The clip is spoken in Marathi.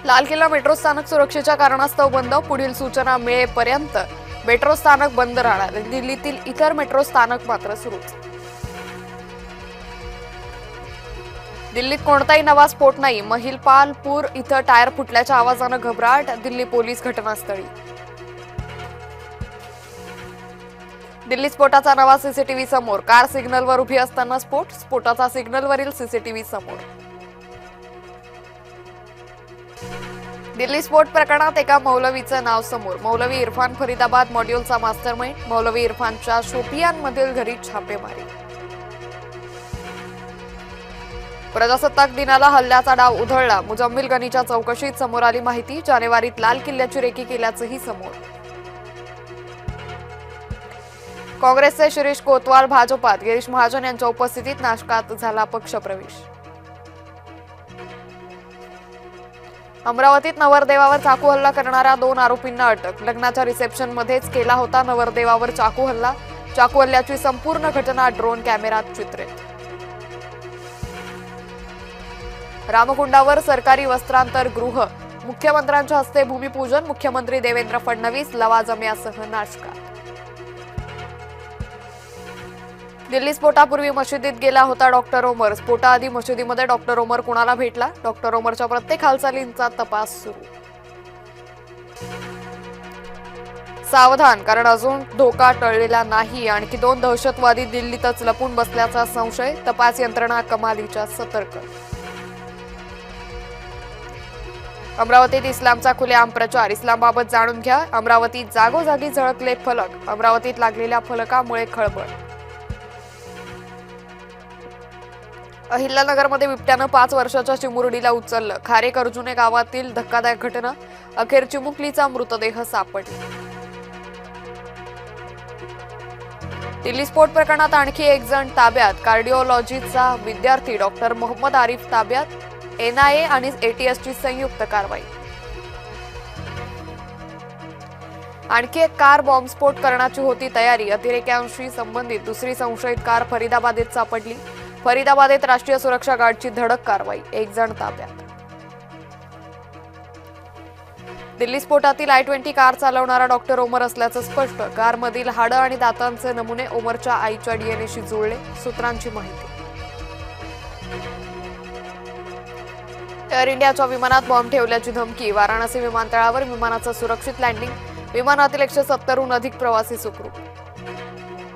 लाल किल्ला मेट्रो स्थानक सुरक्षेच्या कारणास्तव बंद. पुढील सूचना मिळेपर्यंत मेट्रो स्थानक बंद राहणार. दिल्लीतील इतर मेट्रो स्थानक मात्र सुरूच. दिल्लीत कोणताही नवा स्फोट नाही. महिपालपूर इथं टायर फुटल्याच्या आवाजानं घबराट. दिल्ली पोलीस घटनास्थळी. दिल्ली स्फोटाचा नवा सीसीटीव्ही समोर. कार सिग्नलवर उभी असताना स्फोट. स्फोटाचा सिग्नलवरील सीसीटीव्ही समोर. दिल्ली स्फोट प्रकरणात एका मौलवीचं नाव समोर. मौलवी इरफान फरीदाबाद मॉड्यूलचा मास्टरमाइंड. मौलवी इरफानच्या शोपियानमधील घरी छापेमारी. प्रजासत्ताक दिनाला हल्ल्याचा डाव उधळला. मुजम्मिल गनीच्या चौकशीत समोर आली माहिती. जानेवारीत लाल किल्ल्याची रेकी केल्याचंही समोर. काँग्रेसचे शिरीष कोतवाल भाजपात. गिरीश महाजन यांच्या उपस्थितीत नाशकात झाला पक्षप्रवेश. अमरावतीत नवरदेवावर चाकू हल्ला करणाऱ्या 2 आरोपींना अटक. लग्नाच्या रिसेप्शनमध्येच केला होता नवरदेवावर चाकू हल्ला. चाकू हल्ल्याची संपूर्ण घटना ड्रोन कॅमेऱ्यात चित्रित. रामकुंडावर सरकारी वस्त्रांतर गृह. मुख्यमंत्र्यांच्या हस्ते भूमिपूजन. मुख्यमंत्री देवेंद्र फडणवीस लवाजम्यासह नाशकात. दिल्ली स्फोटापूर्वी मशिदीत गेला होता डॉक्टर ओमर. स्फोटाआधी मशिदीमध्ये डॉक्टर ओमर कुणाला भेटला? डॉक्टर ओमरच्या प्रत्येक हालचालींचा तपास सुरू. सावधान, कारण अजून धोका टळलेला नाही. आणखी 2 दहशतवादी दिल्लीतच लपून बसल्याचा संशय. तपास यंत्रणा कमालीच्या सतर्क. अमरावतीत इस्लामचा खुलेआम प्रचार. इस्लामबाबत जाणून घ्या. अमरावतीत जागोजागी झळकले फलक. अमरावतीत लागलेल्या फलकामुळे खळबळ. अहिल्यानगरमध्ये बिबट्यानं 5 वर्षाच्या चिमुरडीला उचललं. खारेक अर्जुने गावातील धक्कादायक घटना. अखेर चिमुकलीचा मृतदेह सापडला. दिल्ली स्फोट प्रकरणात आणखी एक जण ताब्यात. कार्डिओलॉजीचा विद्यार्थी डॉक्टर मोहम्मद आरिफ ताब्यात. एनआयए आणि एटीएसची संयुक्त कारवाई. आणखी एक कार बॉम्बस्फोट करण्याची होती तयारी. अतिरेक्यांशी संबंधित दुसरी संशयित कार फरीदाबादेत सापडली. फरीदाबादेत राष्ट्रीय सुरक्षा गार्डची धडक कारवाई. 1 जण ताब्यात. दिल्ली स्फोटातील I-20 कार चालवणारा डॉक्टर ओमर असल्याचं स्पष्ट. कारमधील हाडं आणि दातांचे नमुने ओमरच्या आईच्या डीएनएशी जुळले. सूत्रांची माहिती. एअर इंडियाच्या विमानात बॉम्ब ठेवल्याची धमकी. वाराणसी विमानतळावर विमानाचं सुरक्षित लँडिंग. विमानातील 170हून अधिक प्रवासी सुखरूप.